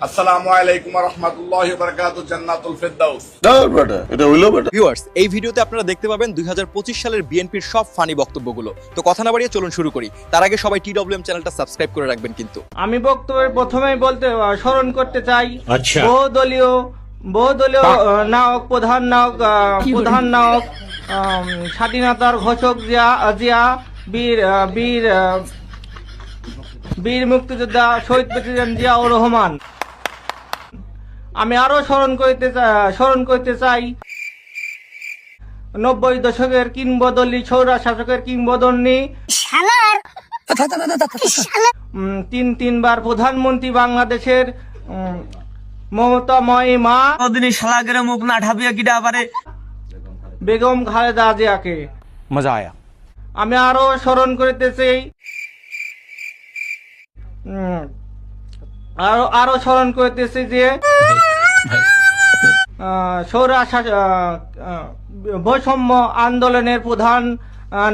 আসসালামু আলাইকুম ওয়া রাহমাতুল্লাহি ওয়া বারাকাতুহু, জান্নাতুল ফেরদাউস। ভিউয়ার্স, এই ভিডিওতে আপনারা দেখতে পাবেন 2025 সালের বিএনপির সব ফানি বক্তব্যগুলো। তো কথা না বাড়িয়ে চলুন শুরু করি। তার আগে সবাই টিডব্লিউএম চ্যানেলটা সাবস্ক্রাইব করে রাখবেন কিন্তু। আমি বক্তব্যের প্রথমেই স্মরণ করতে চাই আচ্ছা। বহুদলীয় নায়ক প্রধান নায়ক স্বাধীনতার ঘোষক জিয়া বীর মুক্তিযোদ্ধা শহীদ প্রেসিডেন্ট জিয়াউর রহমান। আমি আরো স্মরণ করতে চাই 90 দশকের কিংবদন্তি সৌরা শাসকের কিংবদন্তি তিনবার প্রধানমন্ত্রী বাংলাদেশের মমতাময়ী মা শালাগের মুখ না ঢাবিয়া কিটা পারে বেগম খালেদা জিয়াকে। মজা আয়া। আমি আরো স্মরণ করতে চাই আরো স্মরণ করতেছি যে বৈষম্য আন্দোলনের প্রধান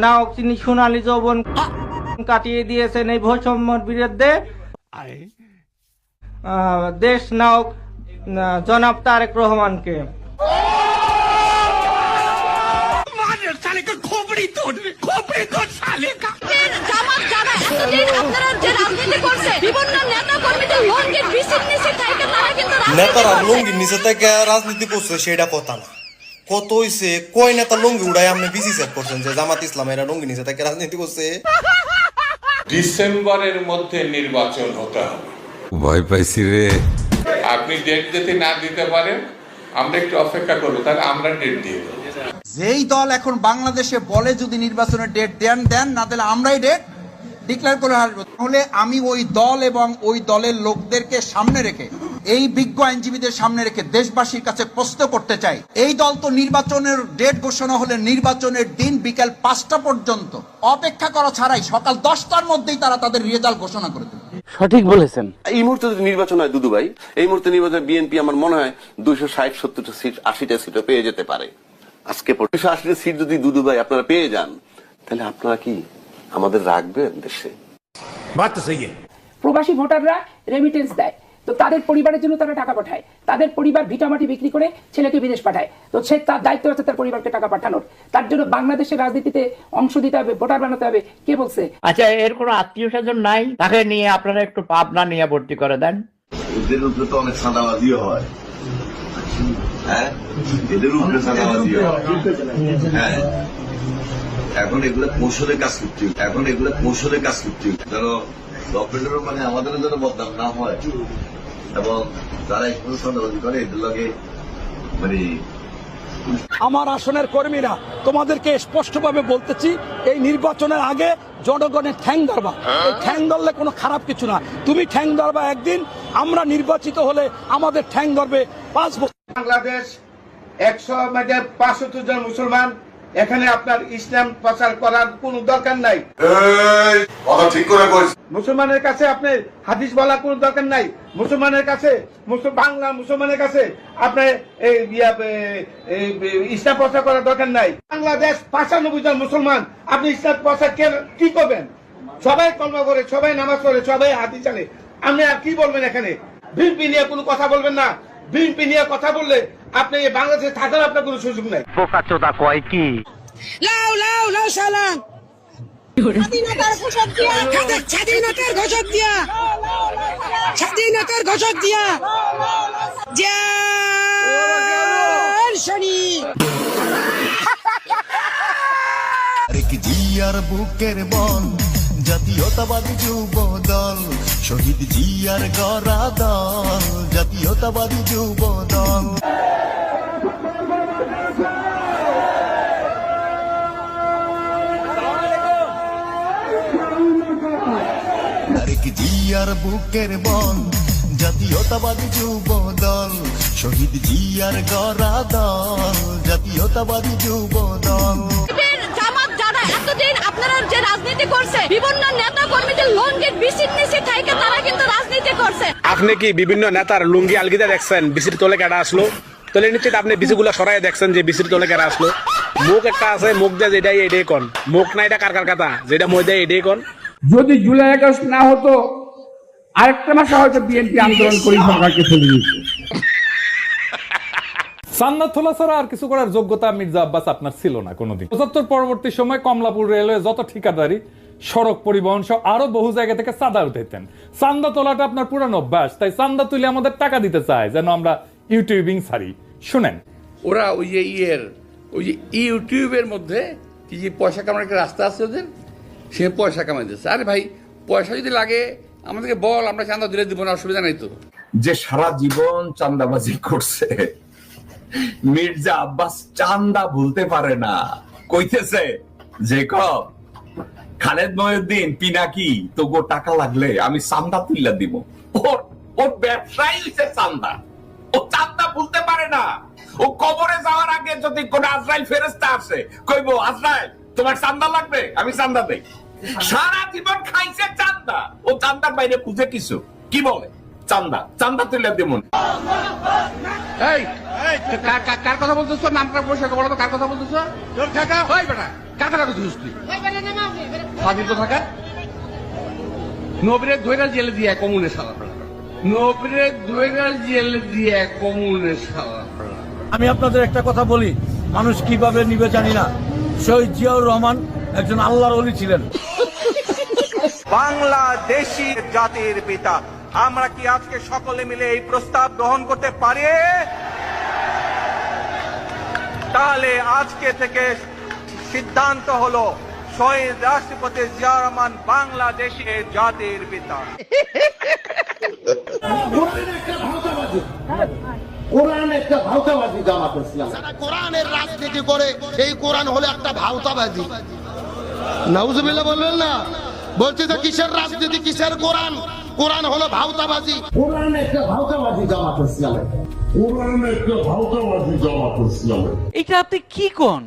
নায়ক তিনি সোনালী যৌবন কাটিয়ে দিয়েছেন এই বৈষম্যের বিরুদ্ধে দেশ নায়ক জনাব তারেক রহমানকে। নেতারা লঙ্গির নিচে থেকে রাজনীতি করছে সেটা কথা না, কত হইছে কয় নেতা লঙ্গি উড়াই আপনি বিসি সেট করছেন যে জামাত ইসলাম এরা লঙ্গির নিচে থেকে রাজনীতি করছে। ডিসেম্বরের মধ্যে নির্বাচন হতে হবে। ভয় পাইছি রে। আপনি ডেট যদি না দিতে পারেন আমরা একটু অপেক্ষা করবো, তাহলে আমরা ডেট দিয়ে দেবো। যেই দল এখন বাংলাদেশে বলে যদি নির্বাচনের ডেট দেন না তাহলে আমরাই ডেট ডিক্লেয়ার করে আসবো। তাহলে আমি ওই দল এবং ওই দলের লোকদেরকে সামনে রেখে এই বিজ্ঞ আইনজীবীদের সামনে রেখে দেশবাসীর কাছে প্রশ্ন করতে চাই, এই দল তো নির্বাচনের ডেট ঘোষণা হলে নির্বাচনের দিন বিকাল 5টা পর্যন্ত অপেক্ষা করা ছাড়াই সকাল 10টার মধ্যেই তারা তাদের রেজাল্ট ঘোষণা করে দেবে। সঠিক বলেছেন। এই মুহূর্তে যদি নির্বাচন হয় দুদু ভাই, এই মুহূর্তে নির্বাচনে বিএনপি আমার মনে হয় 260-70টা সিট 80টা সিটও পেয়ে যেতে পারে। আজকে 280টা সিট যদি দুদু ভাই আপনারা পেয়ে যান, তাহলে আপনারা কি আমাদের রাখবেন দেশে? প্রবাসী ভোটাররা রেমিটেন্স দেয়, তো তাদের পরিবারের জন্য তারা টাকা পাঠায়, তাদের পরিবার ভিটামাটি বিক্রি করে ছেলেকে বিদেশ পাঠায়, তো সে তার দায়িত্ব আছে তার পরিবারকে টাকা পাঠানোর। তার জন্য বাংলাদেশের রাজনীতিতে অংশ দিতে হবে, ভোটার বানাতে হবে, কে বলছে? আচ্ছা, এর কোনো আত্মীয় স্বজন নাই? তাকে নিয়ে আপনারা একটু পাবনা নিয়ে ভর্তি করে দেন। এদের উপরে তো অনেক সাদাবাজিও হয়, হ্যাঁ, এদের উপরে সাদাবাজিও হয়। হ্যাঁ, এখন এগুলো কৌশলে কাজ করতে, ধরো গভর্নমেন্টেরও মানে আমাদেরও যেন বদনাম না হয়, এবং যারা একটু সন্দেহবাদী করে এদের লগে মানে। আমার আসনের কর্মীরা তোমাদেরকে স্পষ্টভাবে বলতেছি, এই নির্বাচনের আগে জনগণের ঠ্যাং ধরবা। এই ঠ্যাং ধরলে কোনো খারাপ কিছু না, তুমি ঠ্যাং ধরবা একদিন, আমরা নির্বাচিত হলে আমাদের ঠ্যাং ধরবে 5 বছর। বাংলাদেশ 100 জন মুসলমান, এখানে আপনার ইসলাম প্রচার করার কোনো দরকার নাই। মুসলমানের কাছে আপনি হাদিস বলার কোনো দরকার নাই। মুসলমানের কাছে বাংলা মুসলমানের কাছে আপনি ইসলাম প্রচার করার দরকার নাই। বাংলাদেশ 95 জন মুসলমান, আপনি ইসলাম প্রচার কি করবেন? সবাই কলমা করে, সবাই নামাজ পড়ে, সবাই হাদিস জানে, আপনি আর কি বলবেন? এখানে বিএনপি নিয়ে কোনো কথা বলবেন না। বিএনপি নিয়ে কথা বললে আপনি বাংলাদেশে থাকার আপনার কোনো সুযোগ নাই। বোকাচোদা কয় কি? লাউ লাউ লাউ শালা স্বাধীনতার ঘোষক দিয়া, স্বাধীনতার ঘোষক দিয়া, স্বাধীনতার ঘোষক দিয়া জান শনি। জিয়ার বুকের বল জাতীয়তাবাদী যুব দল, শহীদ জিয়ার গড়া দল, জাতীয়তাবাদী যুব দল। জিয়ার বুকের বল জাতীয়তাবাদী যুব দল, শহীদ জিয়ার গড়া দল, জাতীয়তাবাদী যুব দল। জামাত যারা এতদিন আপনারা যে রাজনীতি করছে, বিভিন্ন নেতা কর্মীদের লঙ্গির বিসির নিচে থেকে তারা কিন্তু রাজনীতি করছে। আপনি কি বিভিন্ন নেতার লুঙ্গি আলগিদা দেখছেন? বিসির তলে কেডা আসলো? তাহলে নিশ্চিত আপনি বিসিগুলা সরাই দেখছেন যে বিসির তলে কেডা আসলো। মুখ একটা আছে, মুখ দিয়ে যেটাই এটাই কন, মুখ না এটা কার কথা, যেটা মই দেয় এটাই কন। যদি জুলাই আগস্ট না হতো আরেকটা মাসে হয়তো বিএনপি আন্দোলন করে সরকারকে ফেলে দিচ্ছে। সান্নাত তোলা ছাড়া আর কিছু করার যোগ্যতা মির্জা আব্বাস আপনার ছিল না কোনোদিন। ৭৫ পরবর্তী সময় কমলাপুর রেলওয়ে যত ঠিকাদারি, সড়ক পরিবহন সহ আরো বহু জায়গা থেকে চাঁদা উঠাইতেন। চান্দা তোলাটা আপনার পুরানো অভ্যাস, তাই চান্দা তুলে আমাদের টাকা দিতে চায় যেন আমরা ইউটিউবিং ছাড়ি। শুনেন, ওরা ওই যে ইউটিউবের মধ্যে কি যে পয়সা কামানোর একটা রাস্তা আছে ওদের, সে পয়সা কামাই দিচ্ছে। আরে ভাই, পয়সা যদি লাগে আমাদেরকে বল, আমরা চাঁদা দিলে দিব না, অসুবিধা নাই তো। যে সারা জীবন চাঁদাবাজি করছে, মির্জা আব্বাস চান্দা ভুলতে পারে না। কইতেছে যে খালেদ মহিউদ্দিন পিনাকি তোগো টাকা লাগলে আমি চান্দা তুইলা দিব। ওর ব্যবসায়ী হইছে চান্দা, ও চান্দা ভুলতে পারে না। ও কবরে যাওয়ার আগে যদি কোন আজরাইল ফেরেশতা আসে, কইবো আজরাইল তোমার চান্দা লাগবে, আমি চান্দা দেই। সারা জীবন খাইছে চান্দা, ও চান্দার বাইরে খুঁজে কিছু কি বলে চান্দা, চান্দা তুইলা দিব। এই কার কথা বলতেছো? নামটা পয়সা বলো তো, কার কথা বলতেছো? ওই বেটা, কার কথা বলছিস তুই? স্বাধীন থাকা নবীরে ধৈরা জেলে দিয়ে কমুনে সারা, নবীরে ধৈরা জেলে দিয়ে কমুনে সারা। আমি আপনাদের একটা কথা বলি, মানুষ কিভাবে নিবে জানি না, শহীদ জিয়াউর রহমান একজন আল্লাহর ওলি ছিলেন। বাংলাদেশী জাতির পিতা, আমরা কি আজকে সকলে মিলে এই প্রস্তাব গ্রহণ করতে পারি? তাহলে আজকে থেকে সিদ্ধান্ত হলো শহীদ রাষ্ট্রপতি জিয়াউর রহমান বাংলাদেশের জাতির পিতা। কোরআন একটা ভাওতাবাদী জামাত ইসলাম, কোরআনের রাজনীতি করে, এই কোরআন হলো একটা ভাওতাবাদী। নাউজুবিল্লাহ বলবেন না, বলছে যে কিসের রাজনীতি, কিসের কোরআন? কোরআন হলো ভাওতাবাদী। কোরআন একটা ভাওতাবাদী জামাত ইসলাম, কোরআন একটা ভাওতাবাদী জামাত ইসলাম। এটা আপনি কি কোন?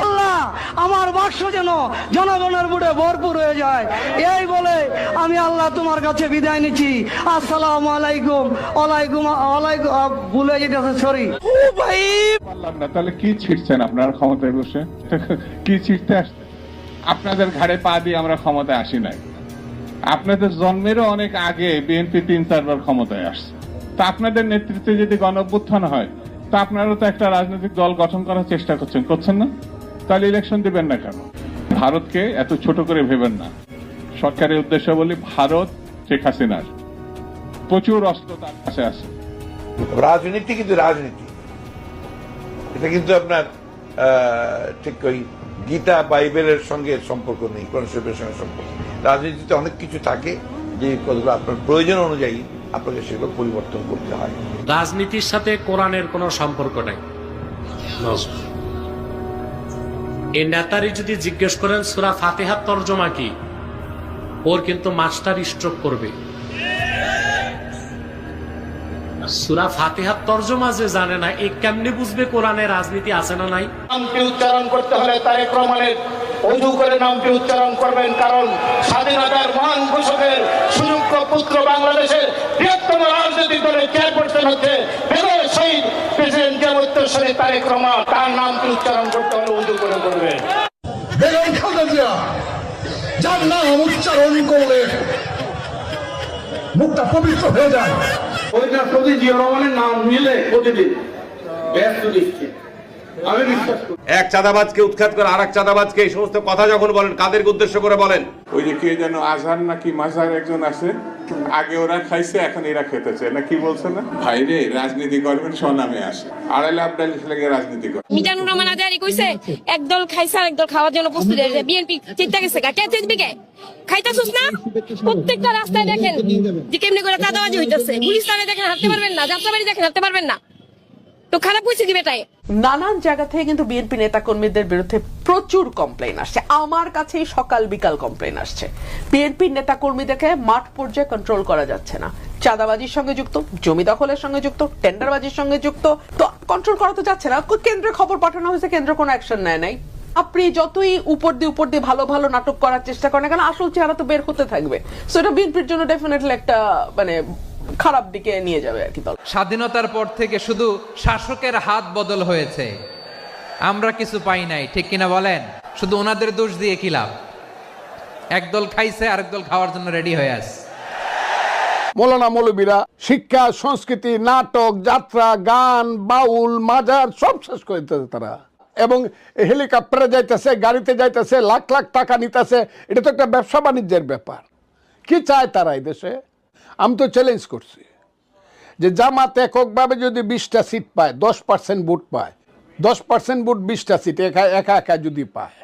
আল্লাহ আমার বাক্স যেন জনগণের বুড়ে ভরপুর হয়ে যায়, এই বলে আমি আল্লাহ তোমার কাছে বিদায় নিচ্ছি। আসসালামু আলাইকুম। ওয়ালাইকুম ওয়ালাইকুম, ভুলে যেতেছে, সরি। ও ভাই, পারলাম না, তাহলে কি ছিটছেন আপনারা ক্ষমতায় বসে? কি ছিটতে আসছেন? আপনাদের ঘাড়ে পা দিয়ে আমরা ক্ষমতায় আসি নাই। আপনাদের জন্মেরও অনেক আগে বিএনপি ৩-৪ বার ক্ষমতায় আসছে। তা আপনাদের নেতৃত্বে যদি গণঅভ্যুত্থান হয়, তা আপনারা তো একটা রাজনৈতিক দল গঠন করার চেষ্টা করছেন না? তাহলে ইলেকশন দিবেন না কেন? ভারতকে এত ছোট করে ভেবেন না। সরকারের উদ্দেশ্য বলি, ভারত শেখ হাসিনার প্রচুর অস্ত্র তার কাছে আছে। রাজনীতি কিন্তু রাজনীতি, এটা কিন্তু আপনার ঠিক ওই গীতা বাইবেলের সঙ্গে সম্পর্ক নেই, কোরআন শরীফের সঙ্গে সম্পর্ক। রাজনীতিতে অনেক কিছু থাকে যে কতগুলো আপনার প্রয়োজন অনুযায়ী আপনাকে সেগুলো পরিবর্তন করতে হয়। রাজনীতির সাথে কোরআনের কোনো সম্পর্ক নাই। এই নেতারই যদি জিজ্ঞেস করেন সূরা ফাতিহার তরজমা কি, ওর কিন্তু মাস্টার স্ট্রোক করবে। সূরা ফাতিহার তরজমা যে জানে না, এই কেমনে বুঝবে কোরআনে রাজনীতি আছে না নাই? নামটি উচ্চারণ করতে হলে তারেক রহমানের ওযু করে নামটি উচ্চারণ করবেন, কারণ স্বাধীনতার মহান ঘোষকের সুযোগ্য পুত্র, বাংলাদেশের বৃহত্তম রাজনৈতিক দলের চেয়ারপারসন হচ্ছে শহীদ প্রেসিডেন্ট জিয়া উত্তরসূরি তারেক রহমান। তার নামটি উচ্চারণ করতে হলে ওযু করে করবেন। যার নাম উচ্চারণ করলে মুখটা পবিত্র হয়ে যায়। ওইটা প্রতি জিয়া রহমানের নাম নিলে প্রতিদিন ব্যস্ত দিচ্ছে। আমি বিশ্বাস করি এক চাঁদাবাজকে উৎখাত করে আরেক চাঁদাবাজকে এই সমস্ত কথা যখন বলেন, কাদেরকে উদ্দেশ্য করে বলেন? ওই যে কে যেন আজহার নাকি মাঝার একজন আছে, আগে ওরা খাইছে এখন এরা খেতেছে না, কি বলছে না? ভাইরে, রাজনীতি করবেন স্বনামে আসে, আড়াইলে আপনাদের ছেলেকে রাজনীতি করে। মিজানুর রহমান আজারি কইছে একদল খাইছে আর একদল খাওয়ার জন্য প্রস্তুত হয়েছে। বিএনপি চিন্তা গেছে কে চিন্তা কে খাইতাছস না? প্রত্যেকটা রাস্তায় দেখেন যে কেমনে করে চাঁদাবাজি হইতেছে। পুলিশ তারে দেখেন হাঁটতে পারবেন না, যাত্রাবাড়ি দেখেন হাঁটতে পারবেন না। তো খারাপ কইছে কি বেটাই? নানান জায়গা থেকে কিন্তু বিএনপি নেতা কর্মীদের বিরুদ্ধে প্রচুর কমপ্লেইন আসছে। আমার কাছেই সকাল বিকাল কমপ্লেইন আসছে। বিএনপি নেতা কর্মীদেরকে মাঠ পর্যায়ে কন্ট্রোল করা যাচ্ছে না, চাঁদাবাজির সঙ্গে যুক্ত, জমি দখলের সঙ্গে যুক্ত, টেন্ডারবাজির সঙ্গে যুক্ত, তো কন্ট্রোল করা তো যাচ্ছে না। কেন্দ্রে খবর পাঠানো হয়েছে, কেন্দ্র কোনো অ্যাকশন নেয় নাই। আপনি যতই উপর দিয়ে ভালো ভালো নাটক করার চেষ্টা করেন কেন, আসল চেহারা তো বের হতে থাকবে। সো এটা বিএনপির জন্য ডেফিনেটলি একটা মানে খারাপ দিকে নিয়ে যাবে আর কি। স্বাধীনতার পর থেকে শুধু শাসকের হাত বদল হয়েছে, আমরা কিছু পাই নাই, ঠিক কিনা বলেন? শুধু ওনাদের দোষ দিয়ে কি লাভ? একদল খাইছে, আরেক দল খাওয়ার জন্য রেডি হয়ে আছে। মৌলানা মৌলবীরা শিক্ষা, সংস্কৃতি, নাটক, যাত্রা, গান, বাউল, মাজার সব শেষ করে দিতেছে তারা। এবং হেলিকপ্টারে যাইতেছে, গাড়িতে যাইতেছে, লাখ লাখ টাকা নিতেছে। এটা তো একটা ব্যবসা বাণিজ্যের ব্যাপার। কি চায় তারা এই দেশে? আমি তো চ্যালেঞ্জ করছি যে জামাত এককভাবে যদি 20টা সিট পায়, 10% ভোট পায়, 10% ভোট 20টা সিট একা একা যদি পায়,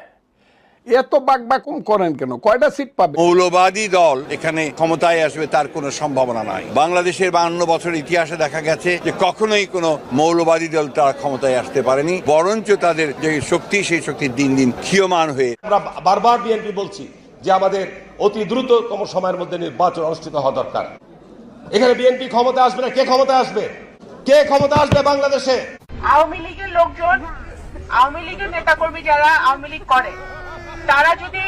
এত বাকবাকুম করেন কেন? কয়টা সিট পাবে? মৌলবাদী দল এখানে ক্ষমতায় আসবে তার কোনো সম্ভাবনা নাই। বাংলাদেশের 52 বছর ইতিহাসে দেখা গেছে যে কখনোই কোনো মৌলবাদী দল তারা ক্ষমতায় আসতে পারেনি, বরঞ্চ তাদের যে শক্তি, সেই শক্তি দিন দিন ক্ষীয়মান হয়ে। আমরা বারবার বিএনপি বলছি যে আমাদের অতি দ্রুততম সময়ের মধ্যে নির্বাচন অনুষ্ঠিত হওয়া দরকার। এখানে বিএনপি ক্ষমতা আসবে না, কে ক্ষমতা আসবে? কে ক্ষমতা আসবে বাংলাদেশে? আওয়ামী লীগের লোকজন, আওয়ামী লীগের নেতাকর্মী যারা আওয়ামী লীগ করে, তারা যদি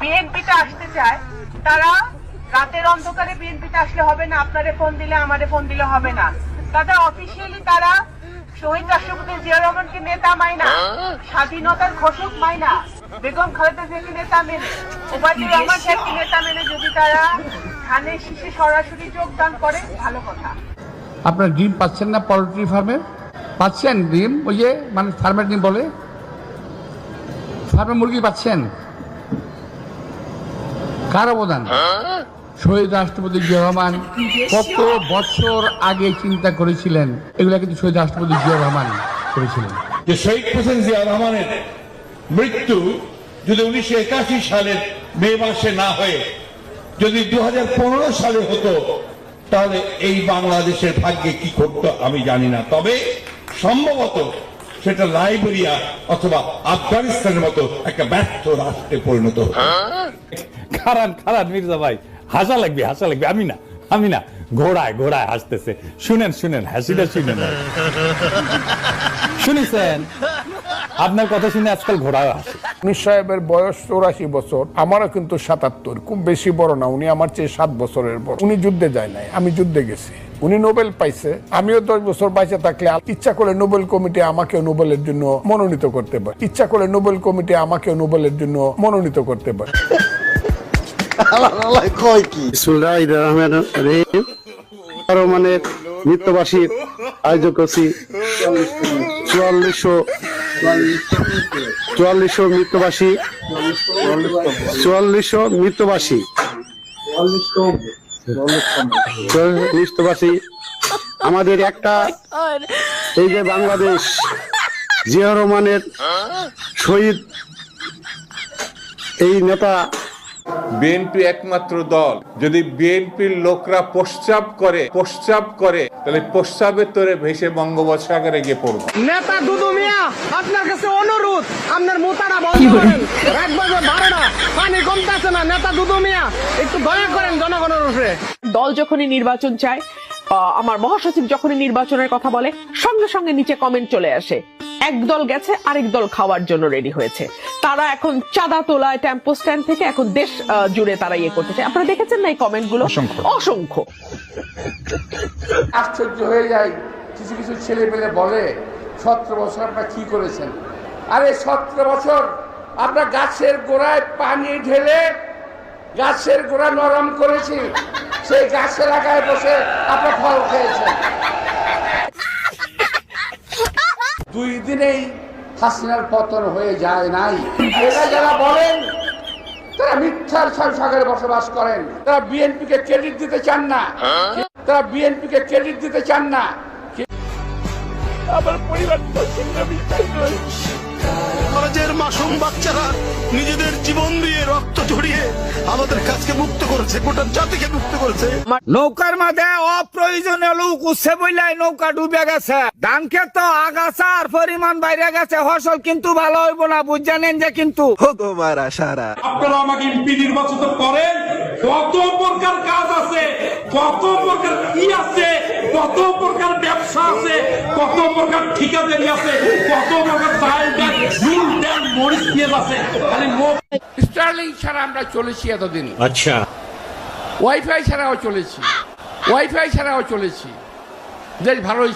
বিএনপিতে আসতে চায়, তারা রাতের অন্ধকারে বিএনপিতে আসলে হবে না, আপনারে ফোন দিলে আমারে ফোন দিলে হবে না। তাদের অফিসিয়ালি তারা শহীদ রাষ্ট্রপতি জিয়া রহমানকে নেতা মাইনা, স্বাধীনতার ঘোষক মাইনা, বেগম খালেদা জিয়াকে নেতা মেনে, ওবায়দুর রহমান সাহেবকে নেতা মেনে যদি তারা ধানের শীষে সরাসরি যোগদান করে, ভালো কথা। আপনার ডিম পাচ্ছেন না পোল্ট্রি ফার্মের? পাচ্ছেন ডিম? ওই যে মানে ফার্মের ডিম বলে, ফার্মের মুরগি পাচ্ছেন? কার অবদান? শহীদ রাষ্ট্রপতি জিয়া রহমান কত বছর আগে চিন্তা করেছিলেন, এগুলা কিন্তু শহীদ রাষ্ট্রপতি জিয়া রহমান করেছিলেন। যে শহীদ হোসেন জিয়া রহমানের মৃত্যু যদি 1981 সালের মে মাসে না হয়ে যদি 2015 সালে হতো, তাহলে এই বাংলাদেশের ভাগ্যে কি ঘটতো আমি জানি না। তবে সম্ভবত সেটা লাইবেরিয়া অথবা আফগানিস্তানের মতো একটা ব্যর্থ রাষ্ট্রে পরিণত হতো। খারাপ খারাপ মির্জা ভাই, হাসা লাগবে, হাসা লাগবে। আমি না ঘোড়ায় ঘোড়ায় হাসতেছে। শুনেন হাসিটা শুনেন। শুনেছেন? আপনার কথা শুনে আজকাল ঘোড়ায় হাসে। উনি সাহেবের বয়স 84 বছর, আমারও কিন্তু 77, খুব বেশি বড় না। উনি আমার চেয়ে 7 বছরের বড়। উনি যুদ্ধে যায় নাই, আমি যুদ্ধে গেছি। উনি নোবেল পাইছে, আমিও 10 বছর বাইচে থাকলে ইচ্ছা করে নোবেল কমিটি আমাকেও নোবেলের জন্য মনোনীত করতে পারে। ইচ্ছা করে নোবেল কমিটি আমাকেও নোবেলের জন্য মনোনীত করতে পারে। রহমানের মৃত্যুবার্ষিকীর আয়োজন করছি। 4400 মৃত্যুবার্ষিকী আমাদের একটা এই যে বাংলাদেশ জিয়া রহমানের শহীদ এই নেতা। বিএনপি একমাত্র দল, যদি বিএনপির লোকরা প্রস্রাব করে তাহলে প্রস্রাবের তোরে ভেসে বঙ্গোপসাগরে গিয়ে পড়বো। নেতা দুদু মিয়া, আপনার কাছে অনুরোধ, আপনার মোতারা বন্ধ করেন। 1 বাজে 12টা, পানি কমতেছে না। নেতা দুদু মিয়া, একটু দয়া করেন জনগণের উপরে। দল যখনই নির্বাচন চায়, আমার মহাসচিব যখনই নির্বাচনের কথা বলে, সঙ্গে সঙ্গে নিচে কমেন্ট চলে আসে, এক দল গেছে আরেক দল খাওয়ার জন্য রেডি হয়েছে। তারা এখন চাঁদা তোলায় টেম্পো স্ট্যান্ড থেকে এখন দেশ জুড়ে তারা ইয়ে করতে চায়। আপনারা দেখেছেন না এই কমেন্ট গুলো? অসংখ্য। আশ্চর্য হয়ে যায়, কিছু কিছু ছেলে পেলে বলে 17 বছর আপনারা কি করেছেন? আরে 17 বছর আমরা গাছের গোড়ায় পানি ঢেলে গাছের গোড়া নরম করেছি, সেই গাছ এলাকায় বসে আপনারা ফল খেয়েছেন। 2 দিনেই হাসিনার পতন হয়ে যায় নাই। এরা যারা বলেন তারা মিথ্যার সংসারে বসবাস করেন। তারা বিএনপিকে ক্রেডিট দিতে চান না, আমার পরিবার কলেজের মাসুম বাচ্চারা নিজেদের জীবন দিয়ে রক্ত ঝরিয়ে আমাদের কাজকে মুক্ত করেছে, গোটা জাতিকে মুক্ত করেছে। নৌকার মাঝে অপ্রয়োজনীয় লোক উঠছে বললে নৌকা ডুবে গেছে। ধান ক্ষেত আগাছার পরিমাণ বাইরে গেছে, ফসল কিন্তু ভালো হইব না, বুঝছেন যে। কিন্তু আপনারা আমাকে এমপি নির্বাচিত করেন, কত প্রকার কাজ আছে, কত প্রকার কি আছে, কত প্রকার ব্যবসা আছে, কত প্রকার ঠিকাদারি আছে, কত প্রকার চাল ডাল নুন তেল মরিচ পেঁয়াজ আছে। খালি স্টার্লিং ছাড়া আমরা চলেছি এতদিন। আচ্ছা, ওয়াইফাই ছাড়াও চলেছি। দেশ ভালোই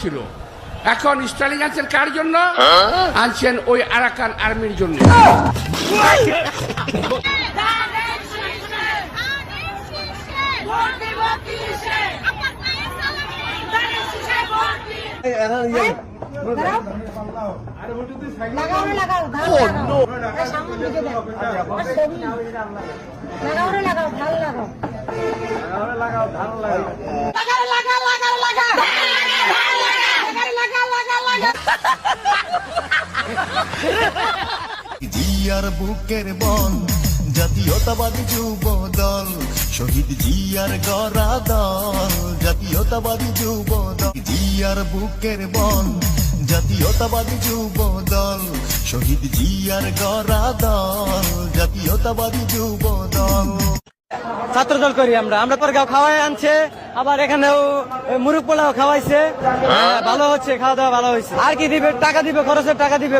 ছিল। এখন স্টার্লিং আনছেন কার জন্য? আনছেন ওই আরাকান আর্মির জন্য। জিয়ার বুকের বল জাতীয়তাবাদী যুব দল, শহীদ জিয়ার গড়া দল জাতীয়তাবাদী যুব দল। জিয়ার বুকের বল জাতীয়তাবাদী যুব দল, শহীদ জিয়ার গড়া দল জাতীয়তাবাদী যুব দল। ছাত্র দল করি আমরা পরগাঁও খাওয়াই আনছে, আবার এখানেও মুরগ পোলাও খাওয়াইছে, ভালো হচ্ছে, খাওয়া দাওয়া ভালো হয়েছে। আর কি দিবে? টাকা দিবে, খরচের টাকা দিবে।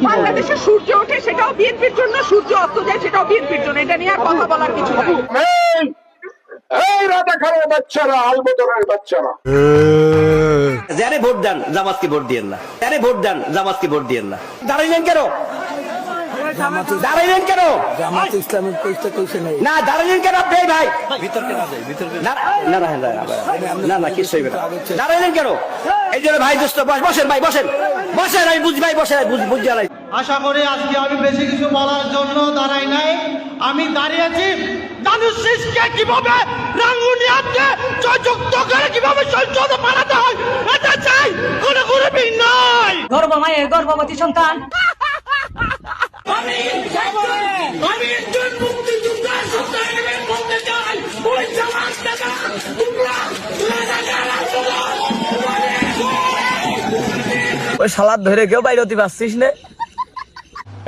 বাংলাদেশে সূর্য ওঠে সেটাও বিএনপির জন্য, সূর্য অস্ত যায় সেটাও বিএনপির জন্য, এটা নিয়ে আর কথা বলার কিছু নাই। যারে ভোট দেন জামাতকে ভোট দিয়েন না, যারে ভোট দেন জামাতকে ভোট দিয়েন না। দাঁড়াইলেন কেন? দাঁড়াইলেন কেন? জামাত ইসলামের পরিচয় কইছে নাই না, দাঁড়াইলেন কেন আপনি? ভাই ভিতরকে না যাই, ভিতরকে না না না না কিছু হইবে না। দাঁড়াইলেন কেন? এই যে ভাই দোস্ত বসেন, ভাই বসেন বসেন, আমি বুঝি ভাই বসেন, বুঝি নাই। আশা করি আজকে আমি বেশি কিছু বলার জন্য দাঁড়াই নাই, আমি দাঁড়িয়েছি দানুশ শীষকে কিভাবে রাঙ্গুনিয়াতে জয়যুক্ত করে কিভাবে সংসদে পাঠাতে হয় এটা চাই, কোনো গরিবী নাই। গর্ব মায়ের গর্ভবতী সন্তান। আমি একজন মুক্তিযোদ্ধা সন্তানের বলতে চাই, ওই জামাত নেতা তোমরা ওই সালাদ ধরে কেউ বাইরে হতে পারছিস না।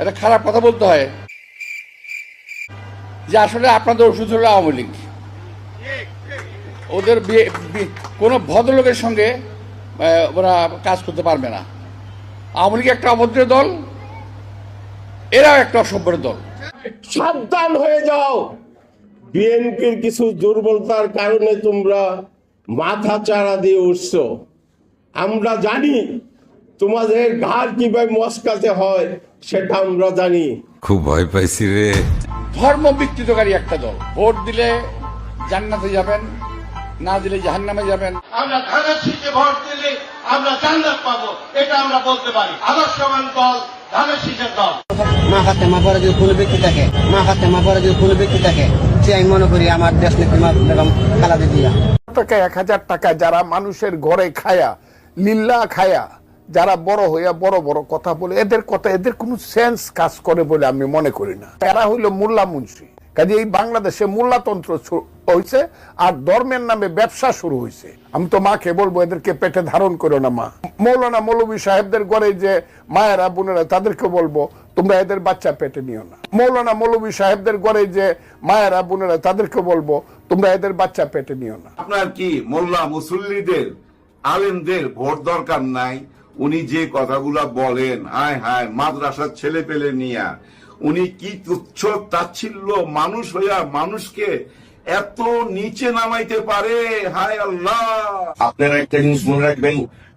এটা খারাপ কথা বলতে হয় যে আসলে আপনাদের ওষুধ হলো আওয়ামী লীগ। ওদের কোনো ভদ্রলোকের সঙ্গে ওরা কাজ করতে পারবে না। আওয়ামী লীগ একটা অভদ্র দল, এরাও একটা অসভ্যের দল। সাবধান হয়ে যাও, বিএনপির কিছু দুর্বলতার কারণে তোমরা মাথা চাড়া দিয়ে উঠছো। আমরা জানি তোমাদের ঘাড় কিভাবে মস্কাতে হয়, সেটা আমরা জানি। খুব ভয় পাইছি রে। ধর্ম বিকৃতকারী একটা দল। ভোট দিলে জান্নাতে যাবেন, না দিলে জাহান্নামে যাবেন। আমরা ধানের শীষে ভোট দিলে আমরা জান্নাত পাবো, এটা আমরা বলতে পারি। আদর্শবান দল ধানের শীষের দল। মা ফাতেমা পরে যদি কোনো ব্যক্তি থাকে, মা ফাতেমা পরে যদি কোনো ব্যক্তি থাকে, সে আমি মনে করি আমার দেশ নেত্রী বেগম খালেদা জিয়া। টাকা 1000 টাকা যারা মানুষের ঘরে খায়া, লিল্লা খায়া, যারা বড় হইয়া বড় বড় কথা বলে, এদের কথা এদের কোনো সেন্স কাজ করে বলে আমি মনে করি না। এরা হইল মোল্লা মুন্সি। কাজে এই বাংলাদেশে মোল্লাতন্ত্র হয়েছে আর ধর্মের নামে ব্যবসা শুরু হয়েছে। আমি তো মাকে বলবো এদেরকে পেটে ধারণ করো না মা। মৌলানা মৌলভী সাহেবদের ঘরে যে মায়েরা বোনেরা, তাদেরকে বলবো তোমরা এদের বাচ্চা পেটে নিও না। মৌলানা মৌলভী সাহেবদের ঘরে যে মায়েরা বোনেরা, তাদেরকে বলবো তোমরা এদের বাচ্চা পেটে নিও না। আপনার কি মোল্লা মুসল্লিদের আলেমদের ভোট দরকার নাই? উনি যে কথাগুলা বলেন, হায় হায় মাদ্রাসার ছেলে পেলে নিয়া, উনি কি তুচ্ছ তাচ্ছিল্য মানুষ হইয়া মানুষকে এত নিচে নামাইতে পারে? হায় আল্লাহ। আপনারা একটা জিনিস মনে রাখবেন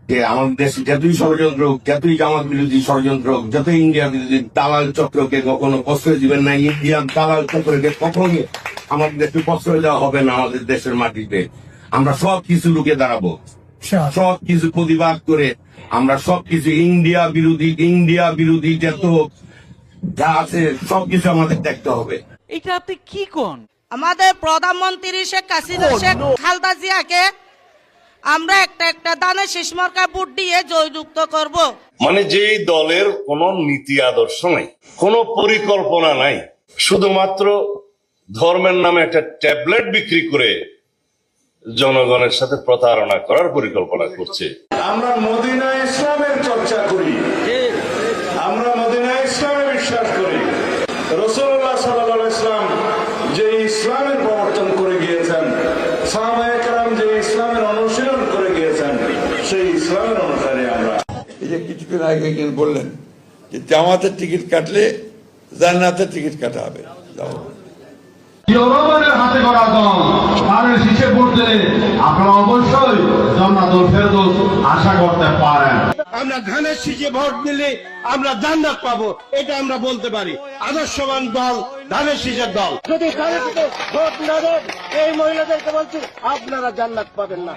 যে আমাদের দেশে যতই ষড়যন্ত্র হোক, যতই জামাত বিরোধী ষড়যন্ত্র হোক, যতই ইন্ডিয়া বিরোধী দালাল চক্রকে কখনো প্রশ্রয় দিবেন না। ইন্ডিয়ান দালাল চক্রকে কখনো আমাদের দেশে প্রশ্রয় দেওয়া হবে না। আমাদের দেশের মাটিতে আমরা সব কিছু লুকে দাঁড়াবো, সব কিছু প্রতিবাদ করে আমরা সবকিছু ইন্ডিয়া বিরোধী যত যা আছে সবকিছু আমাদের দেখতে হবে। এটা আপনি কি কোন? আমাদের প্রধানমন্ত্রী শেখ হাসিনা, শেখ খালেদা জিয়াকে আমরা একটা দানে শীষ মার্কা ভোট দিয়ে জয়যুক্ত করব। মানে যেই দলের কোনো নীতি আদর্শ নাই, কোনো পরিকল্পনা নাই, শুধুমাত্র ধর্মের নামে একটা ট্যাবলেট বিক্রি করে জনগণের সাথে প্রতারণা করার পরিকল্পনা করছে। আমরা মদিনা ইসলামের চর্চা করি, আমরা মদিনা ইসলামে বিশ্বাস করি। রাসূলুল্লাহ সাল্লাল্লাহু আলাইহি ওয়াসাল্লাম যে ইসলামের প্রবর্তন করে গিয়েছেন, সাহাবায়ে কেরাম যে ইসলামের অনুশীলন করে গিয়েছেন, সেই ইসলামের অনুসারে আমরা। এই যে কিছুদিন আগে বললেন যে জামাতের টিকিট কাটলে জান্নাতের টিকিট কাটা হবে। জনগণের হাতে গড়া দল ধানের শীষে ভোট দিলে আপনারা অবশ্যই জান্নাতুল ফেরদৌস আশা করতে পারেন। আমরা ধানের শীষে ভোট দিলে আমরা জান্নাত পাবো, এটা আমরা বলতে পারি। আদর্শবান দল ধানের শীষের দল। যদি ধানের শীষে ভোট না দেন, এই মহিলাদেরকে বলছি আপনারা জান্নাত পাবেন না।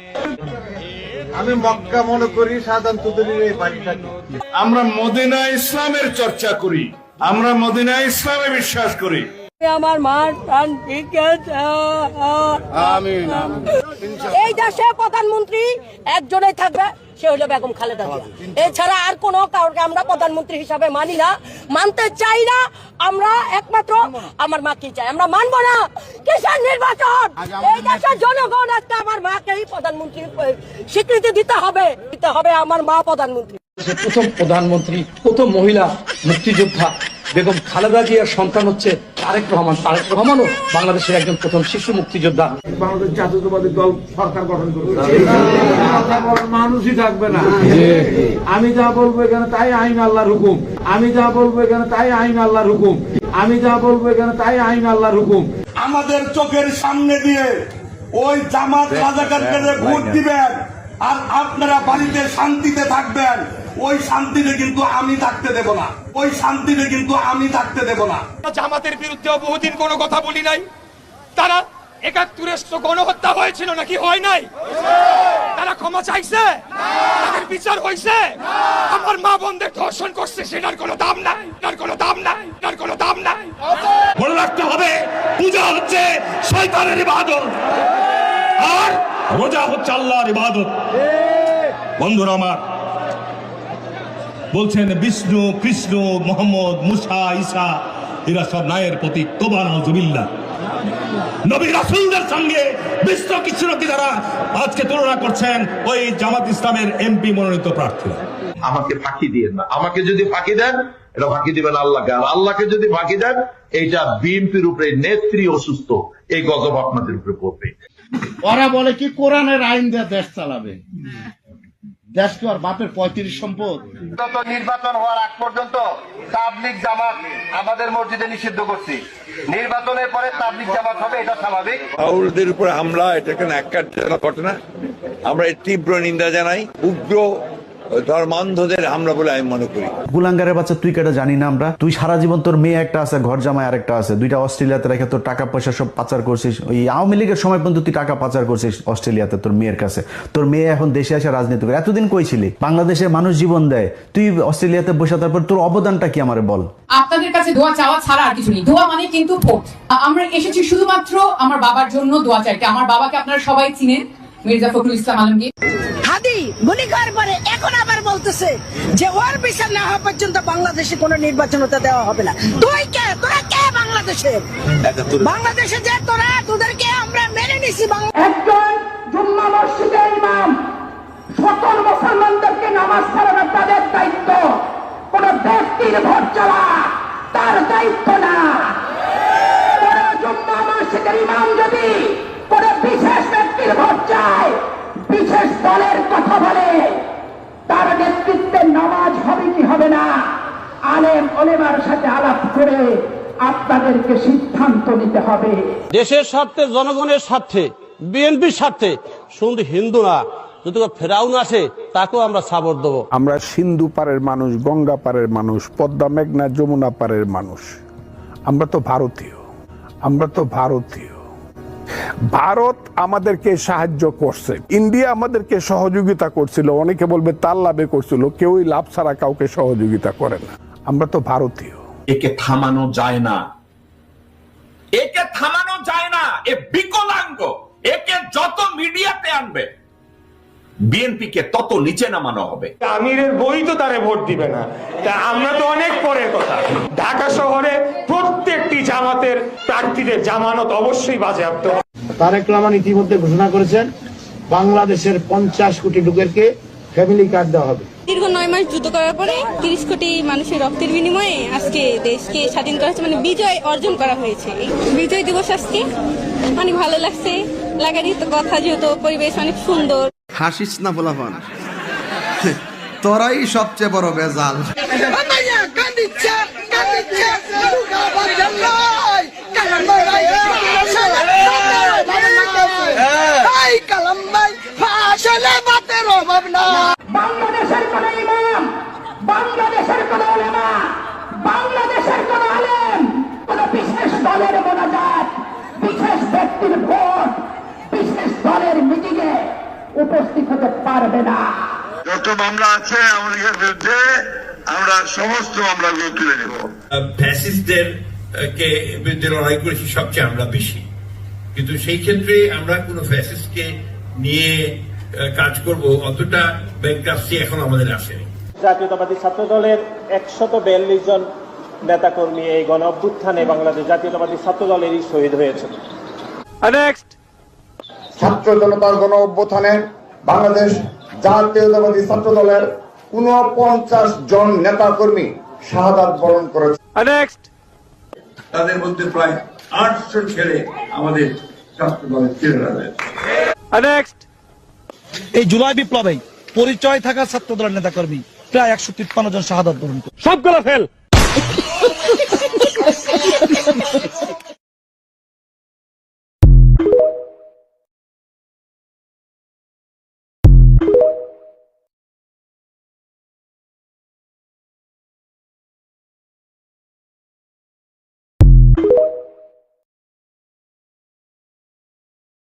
আমি মক্কা মনে করি সাধারণ তুদুরির এই বাড়িটাকে। আমরা মদিনা ইসলামের চর্চা করি, আমরা মদিনা ইসলামে বিশ্বাস করি। আমার মার প্রাণ ঠিক আছে। আমিন। এই দেশে প্রধানমন্ত্রী একজনেই থাকবে, সে হলো বেগম খালেদা জিয়া। এছাড়া আর কোনো কাউকে আমরা প্রধানমন্ত্রী হিসাবে মানি না, মানতে চাই না। আমরা একমাত্র আমার মাকেই চাই, আমরা মানবো না। কিসের নির্বাচন? এই দেশের জনগণ আজকে আমার মাকেই প্রধানমন্ত্রী স্বীকৃতি দিতে হবে, আমার মা প্রধানমন্ত্রী। প্রথম প্রধানমন্ত্রী, প্রথম মহিলা মুক্তিযোদ্ধা বেগম খালেদা জিয়ার সন্তান হচ্ছে তারেক রহমান। তারেক রহমানও বাংলাদেশের একজন প্রথম শিশু মুক্তিযোদ্ধা। বাংলাদেশ জাতীয়তাবাদী দল সরকার গঠন করবে, মানুষই থাকবে না। আমি যা বলবো এখানে তাই আইন আল্লাহর হুকুম, আমি যা বলবো এখানে তাই আইন আল্লাহর হুকুম, আমি যা বলবো এখানে তাই আইন আল্লাহর হুকুম। আমাদের চোখের সামনে দিয়ে ওই জামাত রাজাকারকে ভোট দিবেন, আর আপনারা বাড়িতে শান্তিতে থাকবেন। ওই শান্তিতে কিন্তু আমি থাকতে দেব না, ওই শান্তিতে কিন্তু আমি থাকতে দেব না। জামাতের বিরুদ্ধে বহুদিন কোনো কথা বলি নাই। তারা ৭১ গণহত্যা হয়েছিল নাকি হয় নাই? তারা ক্ষমা চাইছে? তাদের বিচার হয়েছে? আমার মা বোনদের ধর্ষণ করছে, সেটার কোনো দাম নাই, তার কোনো দাম নাই, তার কোনো দাম নাই। মনে রাখতে হবে, পূজা হচ্ছে শয়তানের ইবাদত আর রোজা হচ্ছে আল্লাহর ইবাদত। বন্ধুরা আমার, বলছেন বিষ্ণু, কৃষ্ণ, মোহাম্মদ, মুসা, ঈসা এরা সব নায়ের প্রতীক। তোবা নাউজুবিল্লাহ। নবী রাসূলদের সঙ্গে বিশ্ব কৃষ্ণকে যারা আজকে তুলনা করছেন ওই জামাত ইসলামের এমপি মনোনীত প্রার্থী। আমাকে ফাঁকি দিয়ে না, আমাকে যদি ফাঁকি দেন এটা ফাঁকি দিবেন আল্লাহকে, আর আল্লাহকে যদি ফাঁকি দেন এইটা বিএনপির উপরে নেত্রী অসুস্থ, এই গজব আপনাদের উপরে পড়বে। ওরা বলে কি কোরআনের আইন দিয়ে দেশ চালাবে, দেশ তো আর বাপের ৩৫ সম্পদ। নির্বাচন হওয়ার আগ পর্যন্ত তাবলিগ জামাত আমাদের মসজিদে নিষিদ্ধ করছি, নির্বাচনের পরে তাবলিগ জামাত হবে, এটা স্বাভাবিক। আউলদের উপরে হামলা, এটা একটা ন্যাক্কারজনক ঘটনা। আমরা এর তীব্র নিন্দা জানাই। উগ্র ধর্মান্ধদের হামলা বলে আমি মনে করি। গুলাঙ্গারের বাচ্চা তুই কেটা জানি না আমরা? তুই সারা জীবন তোর মেয়ে একটা আছে, ঘর জামাই আরেকটা আছে, দুইটা অস্ট্রেলিয়াতে রেখে তোর টাকা পয়সা সব পাচার করছিস। ওই আওয়ামী লীগের সময় পর্যন্ত তুই টাকা পাচার করছিস অস্ট্রেলিয়াতে তোর মেয়ের কাছে। তোর মেয়ে এখন দেশে এসে রাজনীতি করে। এতদিন কই ছিলি? বাংলাদেশের মানুষ জীবন দেয়, তুই অস্ট্রেলিয়াতে বসে, তারপর তোর অবদানটা কি আমারে বল? আপনাদের কাছে দোয়া চাওয়া ছাড়া আর কিছু নেই। দোয়া মানে কিন্তু ভোট। আমরা এসেছি শুধুমাত্র আমার বাবার জন্য দোয়া চাইতে। আমার বাবাকে আপনারা সবাই চিনেন, মির্জা ফখরুল ইসলাম আলমগীর। হাদি গুলি করার পরে এখন আবার বলতেছে যে ওর বিচার না হওয়া পর্যন্ত বাংলাদেশে কোনো নির্বাচন হতে দেওয়া হবে না। তুই কে? তোরা কে বাংলাদেশে? বাংলাদেশে যে তোরা, তোদেরকে আমরা মেনে নিছি। একজন জুম্মা মসজিদের ইমাম সকল মুসলমানদেরকে নামাজ পড়ানো তাদের দায়িত্ব, কোন ব্যক্তির ভোট চলা তার দায়িত্ব না। জুম্মা মসজিদের ইমাম যদি কোন বিশেষ ব্যক্তির ভোট চায়, বিশেষ দলের কথা বলে, তার নেতৃত্বে নামাজ হবে কি হবে না, আলেম ওলেমার সাথে আলাপ করে আপনাদেরকে সিদ্ধান্ত নিতে হবে। দেশের স্বার্থে, জনগণের স্বার্থে, বিএনপির স্বার্থে শুধু হিন্দু না, যদি ফেরাউন আসে তাকেও আমরা সাপোর্ট দেবো। আমরা সিন্ধু পারের মানুষ, গঙ্গা পারের মানুষ, পদ্মা মেঘনা যমুনা পারের মানুষ। আমরা তো ভারতীয়, আমরা তো ভারতীয়। ভারত আমাদেরকে সাহায্য করছে, ইন্ডিয়া আমাদেরকে সহযোগিতা করছিল। অনেকে বলবে তার লাভে করছিল, কেউই লাভ ছাড়া কাউকে সহযোগিতা করে না। আমরা তো ভারতীয়। একে থামানো যায় না, একে থামানো যায় না। এ বিকলাঙ্গ, একে যত মিডিয়াতে আনবে বিএনপি কে তত নিচে নামানো হবে। আমিরের বই তো তারে ভোট দিবে না, তা আমরা তো অনেক পরের কথা। ঢাকা শহরে প্রত্যেকটি জামাতের প্রার্থীদের জামানত অবশ্যই বাজেয়াপ্ত হবে। তারেক রহমান ইতিমধ্যে ঘোষণা করেছেন বাংলাদেশের 50 কোটি লোকেরকে ফ্যামিলি কার্ড দেওয়া হবে। দীর্ঘ 9 মাস যুদ্ধ করার পরে 30 কোটি মানুষের রক্তের বিনিময়ে আজকে দেশকে স্বাধীন করা হয়েছে, মানে বিজয় অর্জন করা হয়েছে। এই বিজয় দিবস আজকে অনেক ভালো লাগছে। লাগারই তো কথা, যেহেতু পরিবেশ অনেক সুন্দর। হাসিস না বলাফান, তোরাই সবচেয়ে বড় বেজাল। কালাম ভাই না। বাংলাদেশের কোন ইমাম, বাংলাদেশের কোন উলামা, বাংলাদেশের কোন আলেম কোন বিশেষ দলের মোনাজাত, বিশেষ ব্যক্তির ভোট, বিশেষ দলের মিটিংয়ে উপস্থিত হতে পারবে না। যত মামলা আছে আমাদের বিরুদ্ধে আমরা সমস্ত মামলাগুলো তুলে নেব। ফ্যাসিস্টদের কে বিরুদ্ধে লড়াই করেছি সবচেয়ে আমরা বেশি, কিন্তু সেই ক্ষেত্রে আমরা কোন ফ্যাসিস্টকে নিয়ে কাজ করব অতটা ব্যাংক্রাফসি এখন আমাদের আসেনি। জাতীয়তাবাদী ছাত্র দলের 142 জন নেতাকর্মী এই গণ অভ্যুত্থানে বাংলাদেশ জাতীয়তাবাদী ছাত্র দলেরই শহীদ হয়েছে। ছাত্র জনতার গণ অভ্যুত্থানে বাংলাদেশ জাতীয়তাবাদী ছাত্র দলের 49 জন নেতাকর্মী শাহাদাত বরণ করেছে। তাদের মধ্যে প্রায় 800 ছেলে আমাদের ছাত্র দলের ছেলেরা রয়েছে। এই জুলাই বিপ্লবে পরিচয় থাকা ছাত্র দলের নেতাকর্মী প্রায় 153 জন শাহাদাত বরণ করে। সবগুলো ফেল।